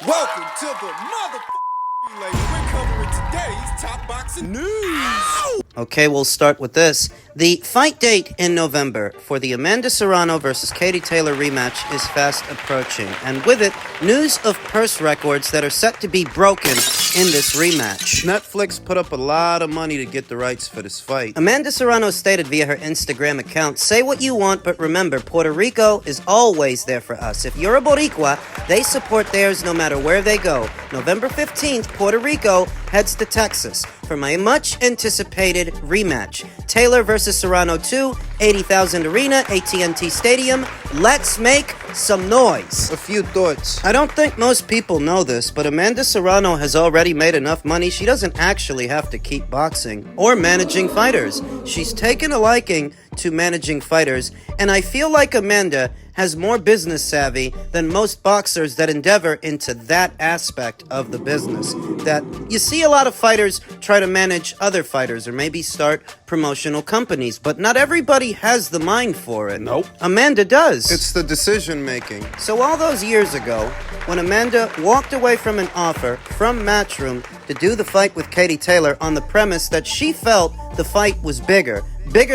Welcome to the motherfucking relay. We're covering today's top boxing news. Okay, we'll start with this. The fight date in November for the Amanda Serrano versus Katie Taylor rematch is fast approaching, and with it, news of purse records that are set to be broken in this rematch. Netflix put up a lot of money to get the rights for this fight. Amanda Serrano stated via her Instagram account, "Say what you want, but remember, Puerto Rico is always there for us. If you're a Boricua, they support theirs no matter where they go. November 15th, Puerto Rico heads to Texas for my much-anticipated rematch. Taylor versus Serrano II, 80,000 arena, AT&T Stadium. Let's make some noise." A few thoughts. I don't think most people know this, but Amanda Serrano has already made enough money she doesn't actually have to keep boxing or managing fighters. She's taken a liking to managing fighters, and I feel like Amanda has more business savvy than most boxers that endeavor into that aspect of the business. That you see a lot of fighters try to manage other fighters or maybe start promotional companies, but not everybody has the mind for it. Nope. Amanda does. It's the decision making. So all those years ago, when Amanda walked away from an offer from Matchroom to do the fight with Katie Taylor on the premise that she felt the fight was bigger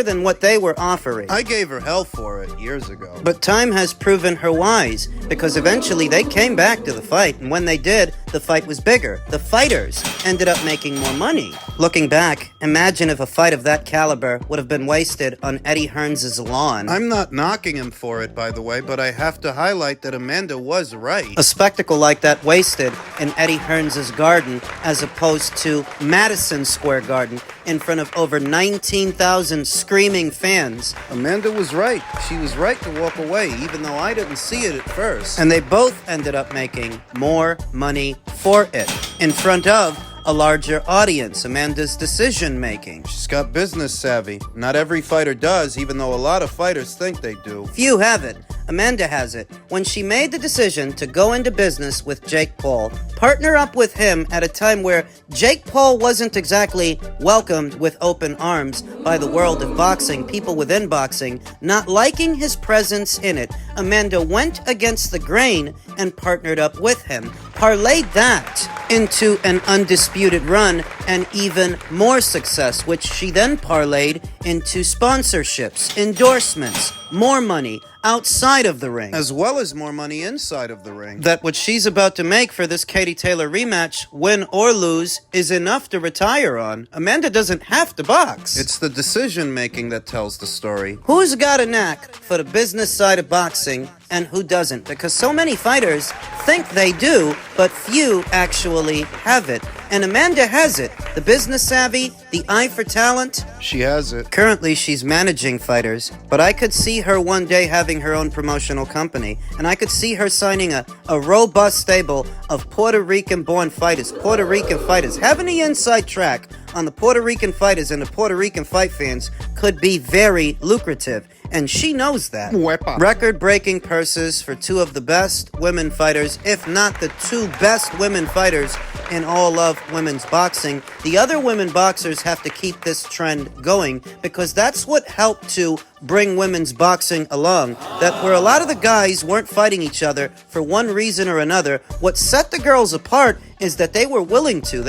than what they were offering. I gave her hell for it years ago. But time has proven her wise, because eventually they came back to the fight, and when they did, the fight was bigger. The fighters ended up making more money. Looking back, imagine if a fight of that caliber would have been wasted on Eddie Hearns' lawn. I'm not knocking him for it, by the way, but I have to highlight that Amanda was right. A spectacle like that wasted in Eddie Hearns' garden as opposed to Madison Square Garden in front of over 19,000 screaming fans. Amanda was right. She was right to walk away, even though I didn't see it at first. And they both ended up making more money for it in front of a larger audience. Amanda's decision making. She's got business savvy. Not every fighter does, even though a lot of fighters think they do. Few have it. Amanda has it. When she made the decision to go into business with Jake Paul, partner up with him at a time where Jake Paul wasn't exactly welcomed with open arms by the world of boxing, people within boxing, not liking his presence in it, Amanda went against the grain and partnered up with him, parlayed that into an undisputed run and even more success, which she then parlayed into sponsorships, endorsements, more money outside of the ring, as well as more money inside of the ring. That what she's about to make for this Katie Taylor rematch, win or lose, is enough to retire on. Amanda doesn't have to box. It's the decision making that tells the story. Who's got a knack for the business side of boxing and who doesn't? Because so many fighters think they do, but few actually have it. And Amanda has it. The business savvy, the eye for talent. She has it. Currently, she's managing fighters, but I could see her one day having her own promotional company, and I could see her signing a robust stable of Puerto Rican-born fighters, Having the inside track on the Puerto Rican fighters and the Puerto Rican fight fans could be very lucrative, and she knows that. Wepa. Record-breaking purses for two of the best women fighters, if not the two best women fighters in all of women's boxing. The other women boxers have to keep this trend going, because that's what helped to bring women's boxing along. That where a lot of the guys weren't fighting each other for one reason or another, what set the girls apart is that they were willing to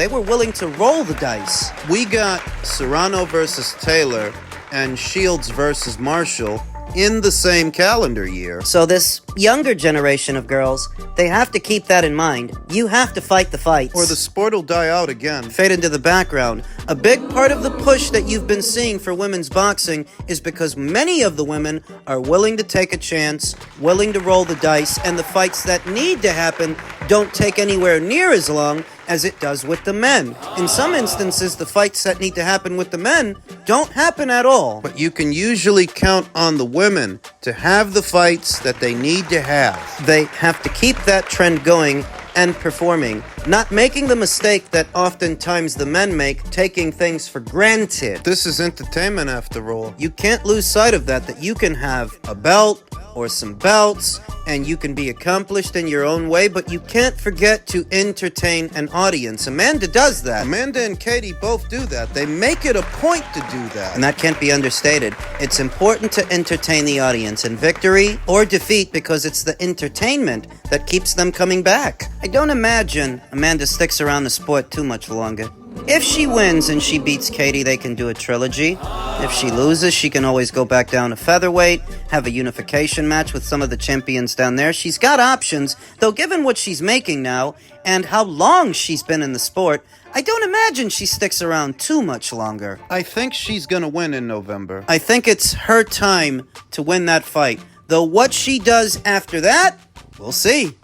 roll the dice. We got Serrano versus Taylor and Shields versus Marshall in the same calendar year. So this younger generation of girls, they have to keep that in mind. You have to fight the fights, or the sport will die out again. Fade into the background. A big part of the push that you've been seeing for women's boxing is because many of the women are willing to take a chance, willing to roll the dice, and the fights that need to happen don't take anywhere near as long as it does with the men. In some instances, the fights that need to happen with the men don't happen at all. But you can usually count on the women to have the fights that they need to have. They have to keep that trend going and performing, not making the mistake that oftentimes the men make, taking things for granted. This is entertainment after all. You can't lose sight of that you can have a belt or some belts and you can be accomplished in your own way, but you can't forget to entertain an audience. Amanda does that. Amanda and Katie both do that. They make it a point to do that. And that can't be understated. It's important to entertain the audience in victory or defeat because it's the entertainment that keeps them coming back. I don't imagine Amanda sticks around the sport too much longer. If she wins and she beats Katie, they can do a trilogy. If she loses, she can always go back down to featherweight, have a unification match with some of the champions down there. She's got options, though given what she's making now and how long she's been in the sport, I don't imagine she sticks around too much longer. I think she's gonna win in November. I think it's her time to win that fight, though what she does after that, we'll see.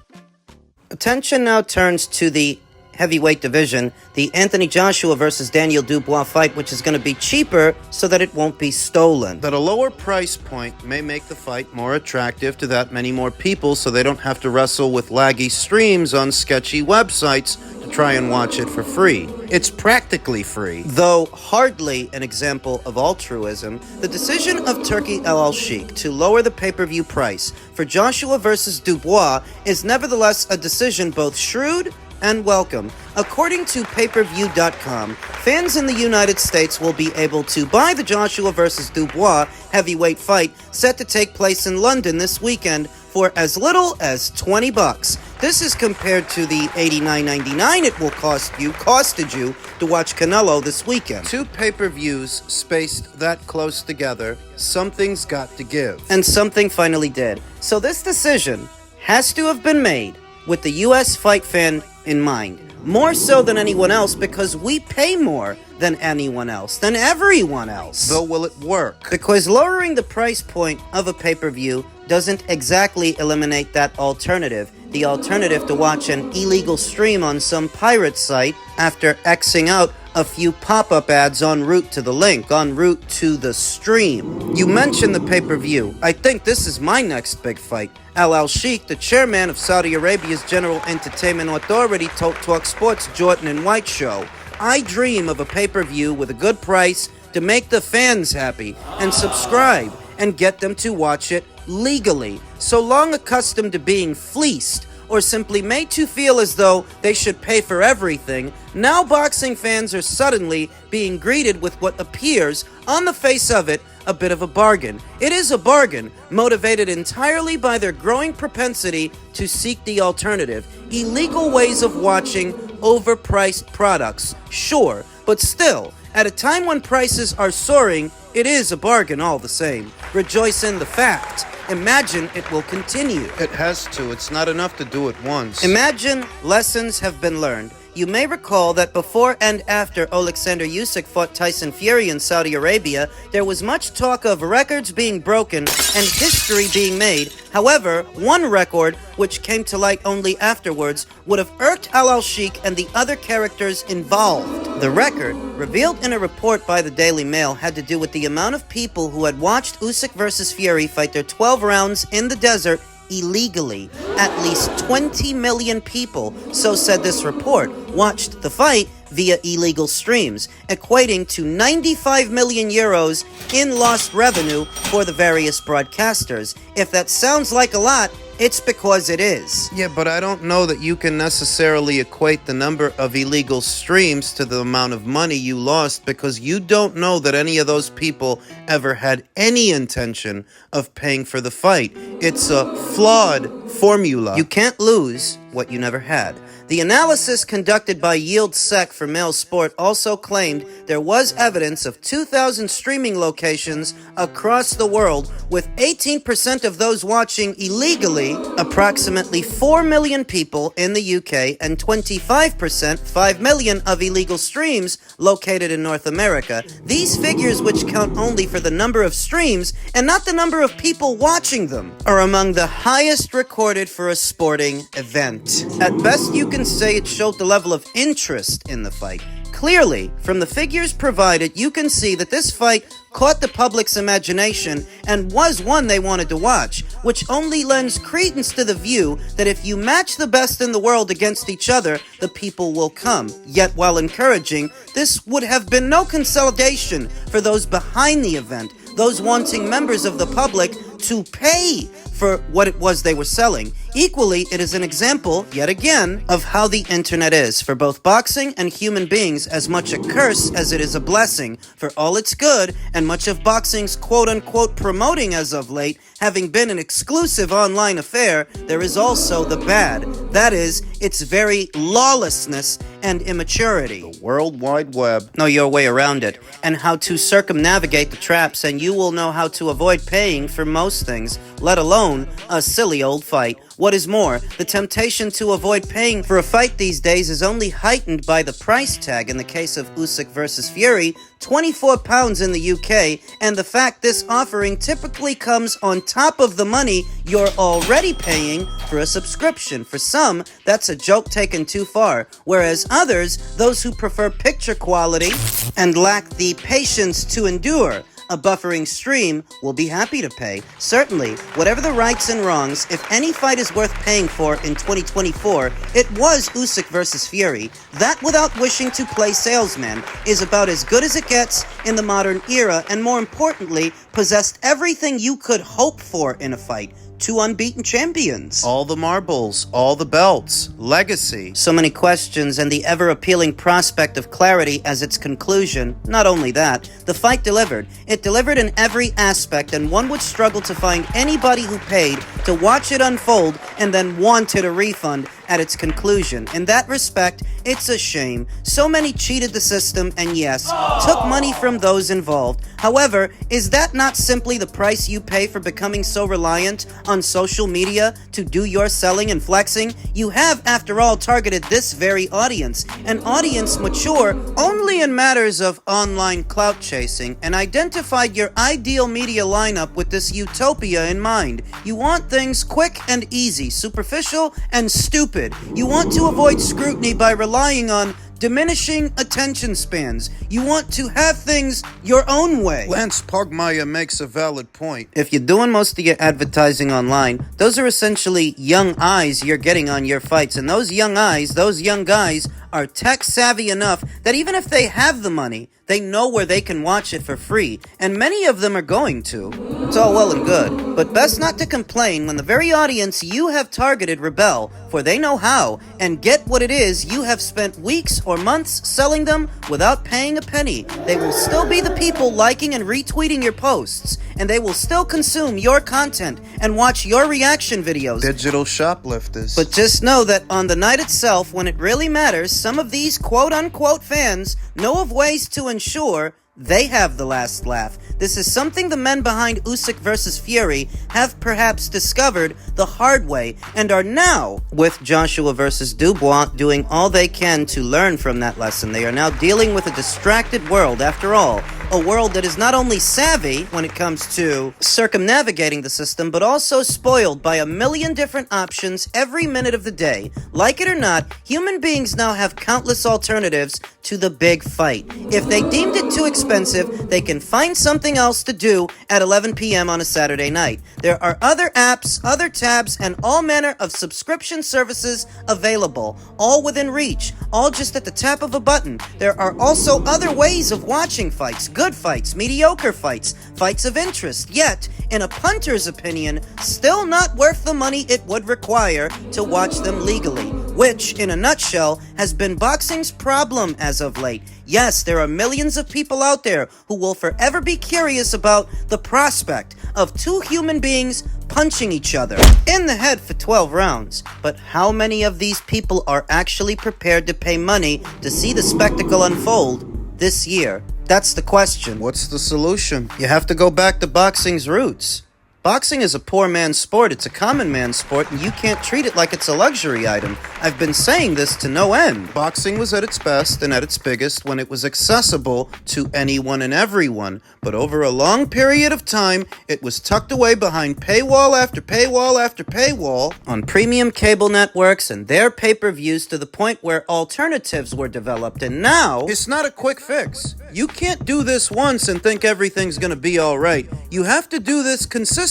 Attention now turns to the heavyweight division, the Anthony Joshua versus Daniel Dubois fight, which is going to be cheaper so that it won't be stolen. That a lower price point may make the fight more attractive to that many more people so they don't have to wrestle with laggy streams on sketchy websites to try and watch it for free. It's practically free. Though hardly an example of altruism, the decision of Turki Al-Sheikh to lower the pay-per-view price for Joshua versus Dubois is nevertheless a decision both shrewd and welcome. According to payperview.com, fans in the United States will be able to buy the Joshua vs. Dubois heavyweight fight set to take place in London this weekend for as little as $20. This is compared to the $89.99 it will costed you to watch Canelo this weekend. Two pay-per-views spaced that close together, something's got to give. And something finally did. So this decision has to have been made with the US fight fan in mind, more so than anyone else because we pay more than anyone else, than everyone else. So will it work? Because lowering the price point of a pay-per-view doesn't exactly eliminate that alternative. The alternative to watch an illegal stream on some pirate site after Xing out a few pop-up ads en route to the link, en route to the stream. You mentioned the pay-per-view. I think this is my next big fight. Al-Sheikh, the chairman of Saudi Arabia's General Entertainment Authority, told Talk Sports Jordan and White show, I dream of a pay-per-view with a good price to make the fans happy and subscribe and get them to watch it legally. So long accustomed to being fleeced or simply made to feel as though they should pay for everything, now boxing fans are suddenly being greeted with what appears, on the face of it, a bit of a bargain. It is a bargain, motivated entirely by their growing propensity to seek the alternative, illegal ways of watching overpriced products. Sure, but still, at a time when prices are soaring, it is a bargain all the same. Rejoice in the fact. Imagine it will continue. It has to. It's not enough to do it once. Imagine lessons have been learned. You may recall that before and after Alexander Usyk fought Tyson Fury in Saudi Arabia, there was much talk of records being broken and history being made. However, one record, which came to light only afterwards, would have irked Al-Sheikh and the other characters involved. The record, revealed in a report by the Daily Mail, had to do with the amount of people who had watched Usyk versus Fury fight their 12 rounds in the desert illegally. At least 20 million people, so said this report, watched the fight via illegal streams, equating to 95 million euros in lost revenue for the various broadcasters. If that sounds like a lot, it's because it is. Yeah, but I don't know that you can necessarily equate the number of illegal streams to the amount of money you lost, because you don't know that any of those people ever had any intention of paying for the fight. It's a flawed formula. You can't lose what you never had. The analysis conducted by YieldSec for Mail Sport also claimed there was evidence of 2,000 streaming locations across the world, with 18% of those watching illegally, approximately 4 million people in the UK, and 25%, 5 million of illegal streams located in North America. These figures, which count only for the number of streams and not the number of people watching them, are among the highest recorded for a sporting event. At best, you can say it showed the level of interest in the fight. Clearly, from the figures provided, you can see that this fight caught the public's imagination and was one they wanted to watch, which only lends credence to the view that if you match the best in the world against each other, the people will come. Yet, while encouraging, this would have been no consolidation for those behind the event, those wanting members of the public to pay for what it was they were selling. Equally, it is an example, yet again, of how the internet is, for both boxing and human beings, as much a curse as it is a blessing. For all its good, and much of boxing's quote-unquote promoting as of late having been an exclusive online affair, there is also the bad. That is, its very lawlessness and immaturity. The World Wide Web. Know your way around it, and how to circumnavigate the traps, and you will know how to avoid paying for most things, let alone a silly old fight. What is more, the temptation to avoid paying for a fight these days is only heightened by the price tag in the case of Usyk versus Fury, £24 in the UK, and the fact this offering typically comes on top of the money you're already paying for a subscription. For some, that's a joke taken too far, whereas others, those who prefer picture quality and lack the patience to endure a buffering stream, will be happy to pay. Certainly, whatever the rights and wrongs, if any fight is worth paying for in 2024, it was Usyk versus Fury. That, without wishing to play salesman, is about as good as it gets in the modern era, and more importantly, possessed everything you could hope for in a fight. 2 unbeaten champions. All the marbles, all the belts, legacy. So many questions and the ever-appealing prospect of clarity as its conclusion. Not only that, the fight delivered. It delivered in every aspect, and one would struggle to find anybody who paid to watch it unfold and then wanted a refund at its conclusion. In that respect, it's a shame. So many cheated the system and yes, took money from those involved. However, is that not simply the price you pay for becoming so reliant on social media to do your selling and flexing? You have, after all, targeted this very audience, an audience mature only in matters of online clout chasing, and identified your ideal media lineup with this utopia in mind. You want things quick and easy, superficial and stupid. You want to avoid scrutiny by relying on diminishing attention spans. You want to have things your own way. Lance Pogmaya makes a valid point. If you're doing most of your advertising online, those are essentially young eyes you're getting on your fights. And those young eyes, those young guys, are tech savvy enough that even if they have the money, they know where they can watch it for free, and many of them are going to. It's all well and good, but best not to complain when the very audience you have targeted rebel, for they know how, and get what it is you have spent weeks or months selling them without paying a penny. They will still be the people liking and retweeting your posts, and they will still consume your content and watch your reaction videos. Digital shoplifters. But just know that on the night itself, when it really matters, some of these quote-unquote fans know of ways to ensure they have the last laugh. This is something the men behind Usyk versus Fury have perhaps discovered the hard way and are now, with Joshua versus Dubois, doing all they can to learn from that lesson. They are now dealing with a distracted world, after all. A world that is not only savvy when it comes to circumnavigating the system, but also spoiled by a million different options every minute of the day. Like it or not, human beings now have countless alternatives to the big fight. If they deemed it too expensive, they can find something else to do at 11 p.m. on a Saturday night. There are other apps, other tabs, and all manner of subscription services available, all within reach, all just at the tap of a button. There are also other ways of watching fights, good fights, mediocre fights, fights of interest, yet, in a punter's opinion, still not worth the money it would require to watch them legally, which, in a nutshell, has been boxing's problem as of late. Yes, there are millions of people out there who will forever be curious about the prospect of two human beings punching each other in the head for 12 rounds. But how many of these people are actually prepared to pay money to see the spectacle unfold this year? That's the question. What's the solution? You have to go back to boxing's roots. Boxing is a poor man's sport, it's a common man's sport, and you can't treat it like it's a luxury item. I've been saying this to no end. Boxing was at its best and at its biggest when it was accessible to anyone and everyone, but over a long period of time, it was tucked away behind paywall after paywall after paywall on premium cable networks and their pay-per-views, to the point where alternatives were developed, and now it's not a quick fix. You can't do this once and think everything's gonna be alright. You have to do this consistently,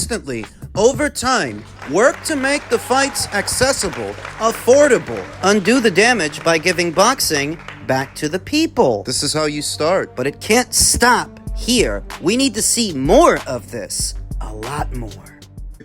over time. Work to make the fights accessible, affordable. Undo the damage by giving boxing back to the people. This is how you start. But it can't stop here. We need to see more of this. A lot more.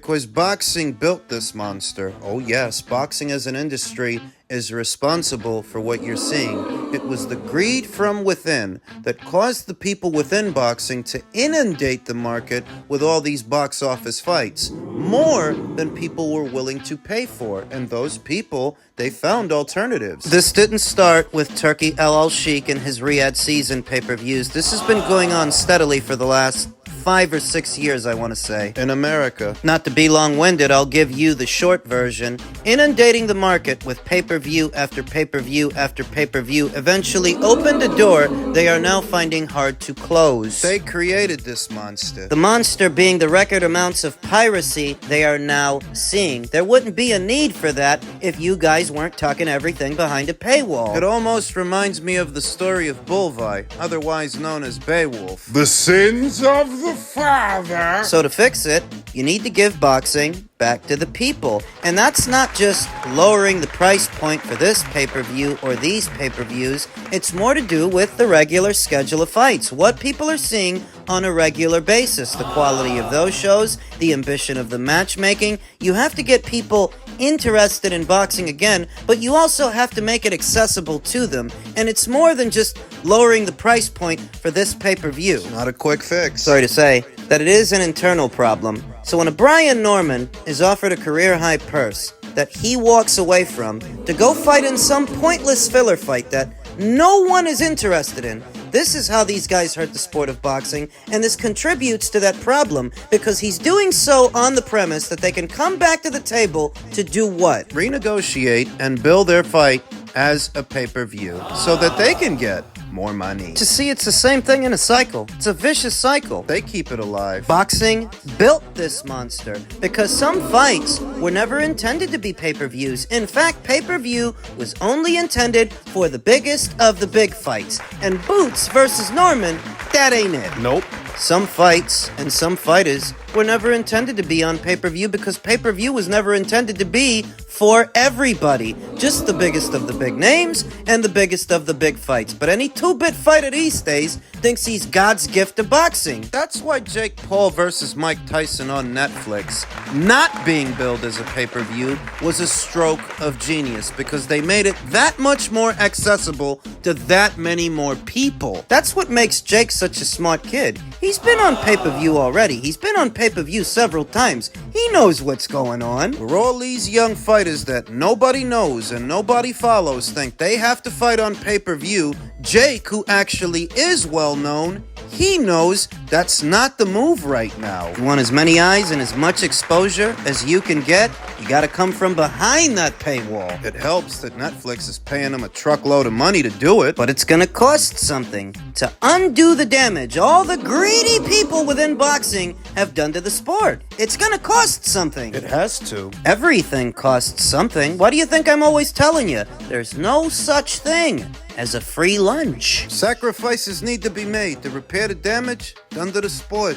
because boxing built this monster. Oh yes, boxing as an industry is responsible for what you're seeing. It was the greed from within that caused the people within boxing to inundate the market with all these box office fights, more than people were willing to pay for, and those people, they found alternatives. This didn't start with Turkey El Sheikh and his Riyadh season pay-per-views. This has been going on steadily for the last 5 or 6 years, I want to say. In America. Not to be long-winded, I'll give you the short version. Inundating the market with pay-per-view after pay-per-view after pay-per-view eventually opened a door they are now finding hard to close. They created this monster. The monster being the record amounts of piracy they are now seeing. There wouldn't be a need for that if you guys weren't tucking everything behind a paywall. It almost reminds me of the story of Bullvi, otherwise known as Beowulf. The sins of the father. So to fix it, you need to give boxing back to the people. And that's not just lowering the price point for this pay-per-view or these pay-per-views. It's more to do with the regular schedule of fights. What people are seeing on a regular basis. The quality of those shows, the ambition of the matchmaking. You have to get people interested in boxing again, but you also have to make it accessible to them. And it's more than just lowering the price point for this pay-per-view. Not a quick fix. Sorry to say that it is an internal problem. So when a Brian Norman is offered a career-high purse that he walks away from to go fight in some pointless filler fight that no one is interested in, this is how these guys hurt the sport of boxing, and this contributes to that problem because he's doing so on the premise that they can come back to the table to do what? Renegotiate and bill their fight as a pay-per-view so that they can get more money. To see, it's the same thing in a cycle. It's a vicious cycle. They keep it alive. Boxing built this monster because some fights were never intended to be pay-per-views. In fact, pay-per-view was only intended for the biggest of the big fights. And Boots versus Norman, that ain't it. Nope. Some fights and some fighters were never intended to be on pay-per-view because pay-per-view was never intended to be for everybody. Just the biggest of the big names and the biggest of the big fights. But any two-bit fighter these days thinks he's God's gift to boxing. That's why Jake Paul versus Mike Tyson on Netflix not being billed as a pay-per-view was a stroke of genius because they made it that much more accessible to that many more people. That's what makes Jake such a smart kid. He's been on pay-per-view already. He's been on pay-per-view several times. He knows what's going on. Where all these young fighters that nobody knows and nobody follows think they have to fight on pay-per-view, Jake, who actually is well known, he knows that's not the move right now. You want as many eyes and as much exposure as you can get, you gotta come from behind that paywall. It helps that Netflix is paying them a truckload of money to do it. But it's gonna cost something to undo the damage all the greedy people within boxing have done to the sport. It's gonna cost something. It has to. Everything costs something. Why do you think I'm always telling you? There's no such thing as a free lunch. Sacrifices need to be made to repair the damage done to the sport.